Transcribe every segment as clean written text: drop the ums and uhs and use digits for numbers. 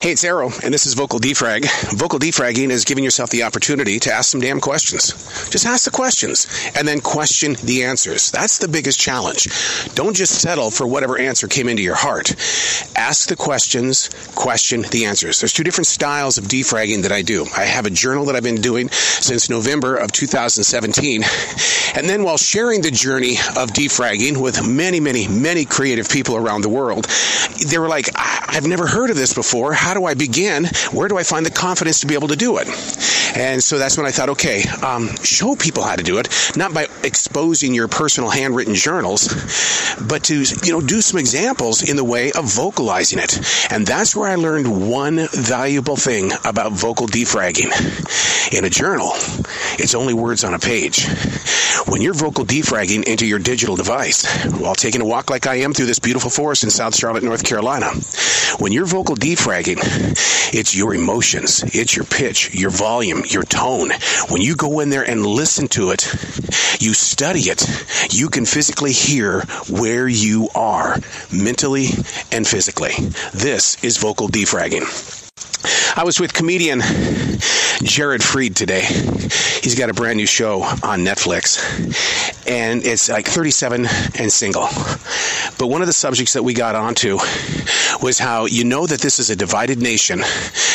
Hey, it's Arrow, and this is Vocal Defrag. Vocal defragging is giving yourself the opportunity to ask some damn questions. Just ask the questions, and then question the answers. That's the biggest challenge. Don't just settle for whatever answer came into your heart. Ask the questions, question the answers. There's two different styles of defragging that I do. I have a journal that I've been doing since November of 2017, and then while sharing the journey of defragging with many creative people around the world, they were like, I've never heard of this before. How do I begin? Where do I find the confidence to be able to do it? And so that's when I thought, okay, show people how to do it, not by exposing your personal handwritten journals, but to, do some examples in the way of vocalizing it. And that's where I learned one valuable thing about vocal defragging. In a journal, it's only words on a page. When you're vocal defragging into your digital device, while taking a walk like I am through this beautiful forest in South Charlotte, North Carolina, when you're vocal defragging, it's your emotions, it's your pitch, your volume, your tone. When you go in there and listen to it, you study it, you can physically hear where you are, mentally and physically. This is vocal defragging. I was with comedian Jared Freed today. He's got a brand new show on Netflix, and it's like 37 and single. But one of the subjects that we got onto was how you know that this is a divided nation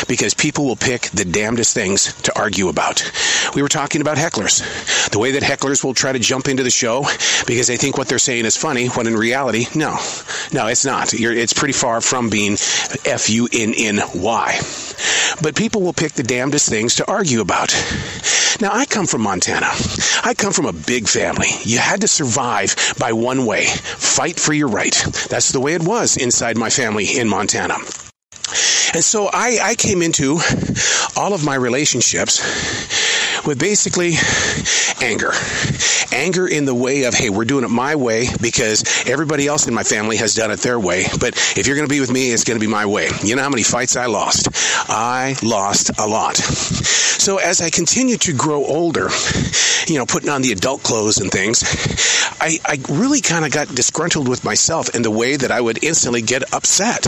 because people will pick the damnedest things to argue about. We were talking about hecklers. The way that hecklers will try to jump into the show because they think what they're saying is funny, when in reality, no, it's not. It's pretty far from being F-U-N-N-Y. But people will pick the damnedest things to argue about. Now, I come from Montana. I come from a big family. You had to survive by one way: fight for your right. That's the way it was inside my family in Montana. And so I came into all of my relationships with basically anger. Anger in the way of, hey, we're doing it my way because everybody else in my family has done it their way. But if you're going to be with me, it's going to be my way. You know how many fights I lost? I lost a lot. So as I continued to grow older, putting on the adult clothes and things, I really kind of got disgruntled with myself in the way that I would instantly get upset.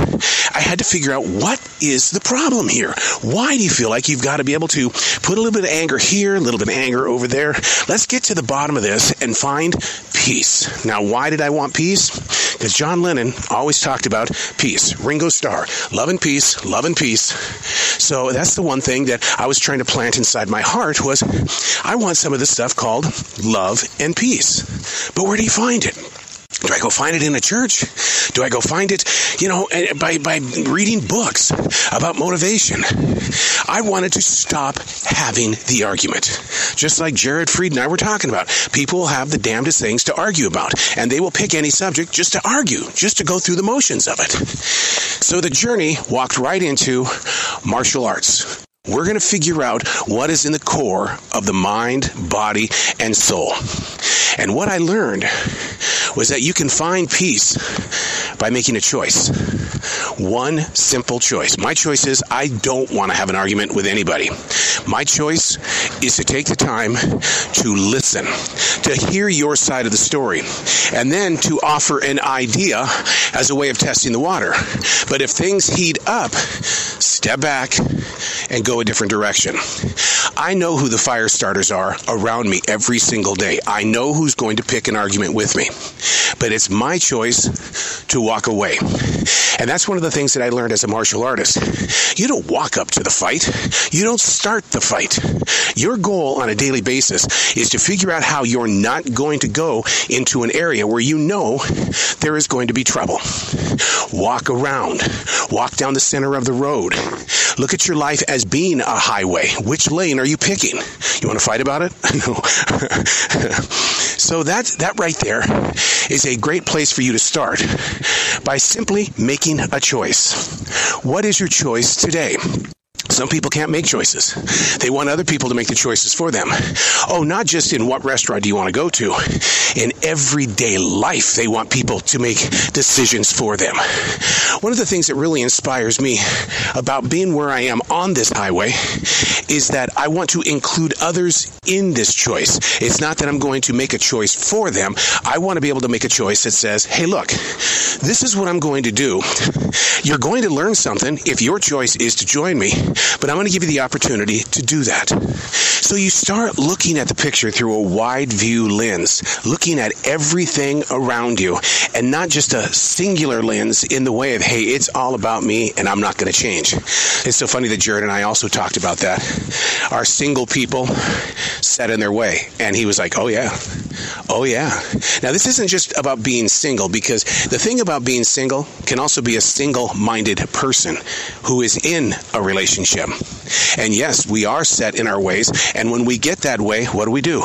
I had to figure out, what is the problem here? Why do you feel like you've got to be able to put a little bit of anger here, a little bit of anger over there? Let's get to the bottom of this and find peace. Now, why did I want peace? Because John Lennon always talked about peace. Ringo Starr, love and peace, love and peace. So that's the one thing that I was trying to plant inside my heart was, I want some of this stuff called love and peace. But where do you find it? Do I go find it in a church? Do I go find it, by reading books about motivation? I wanted to stop having the argument. Just like Jared Freed and I were talking about. People will have the damnedest things to argue about, and they will pick any subject just to argue, just to go through the motions of it. So the journey walked right into martial arts. We're going to figure out what is in the core of the mind, body, and soul. And what I learned was that you can find peace by making a choice. One simple choice. My choice is I don't want to have an argument with anybody. My choice is to take the time to listen, to hear your side of the story, and then to offer an idea as a way of testing the water. But if things heat up, step back and go a different direction. I know who the fire starters are around me every single day. I know who's going to pick an argument with me. But it's my choice to walk away. And that's one of the things that I learned as a martial artist. You don't walk up to the fight. You don't start the fight. Your goal on a daily basis is to figure out how you're not going to go into an area where you know there is going to be trouble. Walk around. Walk down the center of the road. Look at your life as being a highway. Which lane are you picking? You want to fight about it? No. So that right there is a great place for you to start by simply making a choice. What is your choice today? Some people can't make choices. They want other people to make the choices for them. Oh, not just in what restaurant do you want to go to. In everyday life, they want people to make decisions for them. One of the things that really inspires me about being where I am on this highway is that I want to include others in this choice. It's not that I'm going to make a choice for them. I want to be able to make a choice that says, hey, look, this is what I'm going to do. You're going to learn something if your choice is to join me, but I'm going to give you the opportunity to do that. So you start looking at the picture through a wide view lens, looking at everything around you, and not just a singular lens in the way of, hey, it's all about me and I'm not going to change. It's so funny that Jared and I also talked about that. Our single people set in their way. And he was like, oh yeah. Now, this isn't just about being single, because the thing about being single can also be a single-minded person who is in a relationship. And yes, we are set in our ways. And when we get that way, what do?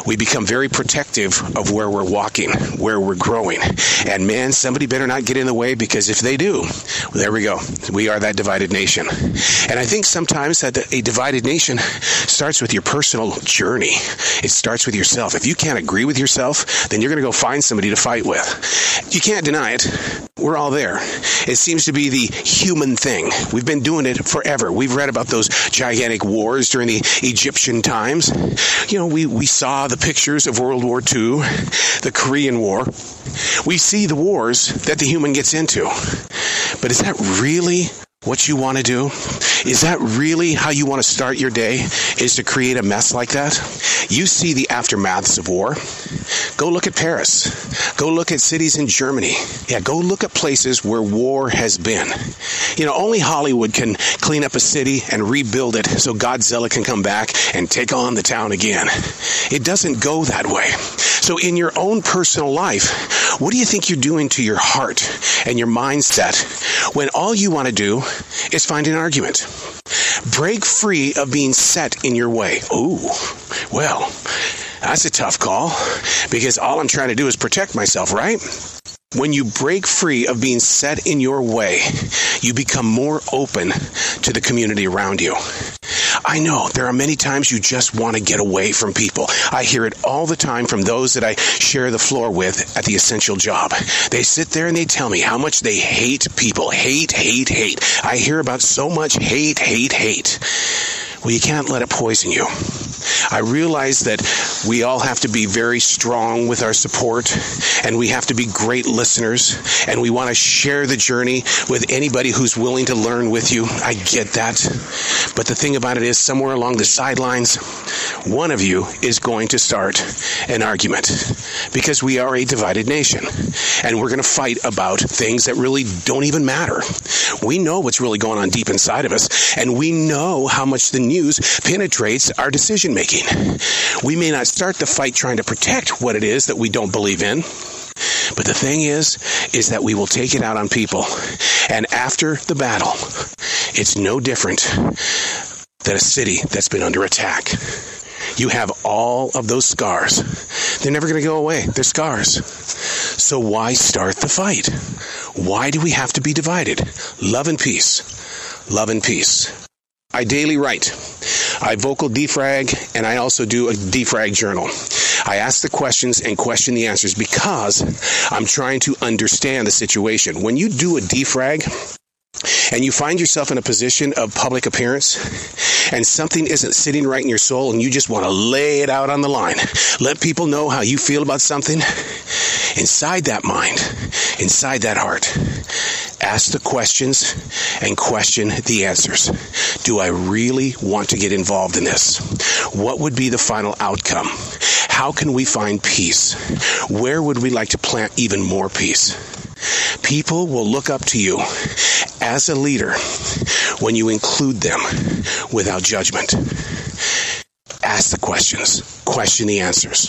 We become very protective of where we're walking, where we're growing. And man, somebody better not get in the way, because if they do, well, there we go. We are that divided nation. And I think sometimes that a divided nation starts with your personal journey. It starts with yourself. If you can't agree with yourself, then you're going to go find somebody to fight with. You can't deny it. We're all there. It seems to be the human thing. We've been doing it forever. We've read about those gigantic wars during the Egyptian times. You know, we saw the pictures of World War II, the Korean War. We see the wars that the human gets into. But is that really what you want to do? Is that really how you want to start your day, is to create a mess like that? You see the aftermaths of war. Go look at Paris. Go look at cities in Germany. Yeah, go look at places where war has been. You know, only Hollywood can clean up a city and rebuild it so Godzilla can come back and take on the town again. It doesn't go that way. So in your own personal life, what do you think you're doing to your heart and your mindset when all you want to do is find an argument? Break free of being set in your way. Ooh, well, that's a tough call, because all I'm trying to do is protect myself, right? When you break free of being set in your way, you become more open to the community around you. I know there are many times you just want to get away from people. I hear it all the time from those that I share the floor with at the Essential Job. They sit there and they tell me how much they hate people. Hate. I hear about so much hate. Well, you can't let it poison you. I realize that we all have to be very strong with our support, and we have to be great listeners, and we want to share the journey with anybody who's willing to learn with you. I get that. But the thing about it is, somewhere along the sidelines, one of you is going to start an argument, because we are a divided nation, and we're going to fight about things that really don't even matter. We know what's really going on deep inside of us, and we know how much the news penetrates our decision making. We may not start the fight trying to protect what it is that we don't believe in, but the thing is that we will take it out on people. And after the battle, it's no different than a city that's been under attack. You have all of those scars. They're never going to go away. They're scars. So why start the fight? Why do we have to be divided? Love and peace. Love and peace. I daily write. I vocal defrag, and I also do a defrag journal. I ask the questions and question the answers because I'm trying to understand the situation. When you do a defrag and you find yourself in a position of public appearance and something isn't sitting right in your soul and you just want to lay it out on the line, let people know how you feel about something, inside that mind, inside that heart, ask the questions and question the answers. Do I really want to get involved in this? What would be the final outcome? How can we find peace? Where would we like to plant even more peace? People will look up to you as a leader when you include them without judgment. Ask the questions, question the answers.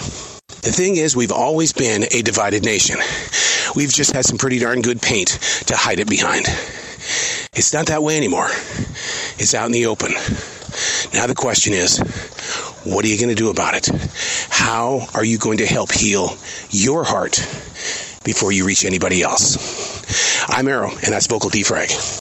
The thing is, we've always been a divided nation. We've just had some pretty darn good paint to hide it behind. It's not that way anymore. It's out in the open. Now the question is, what are you going to do about it? How are you going to help heal your heart before you reach anybody else? I'm Arrow, and that's Vocal Defrag.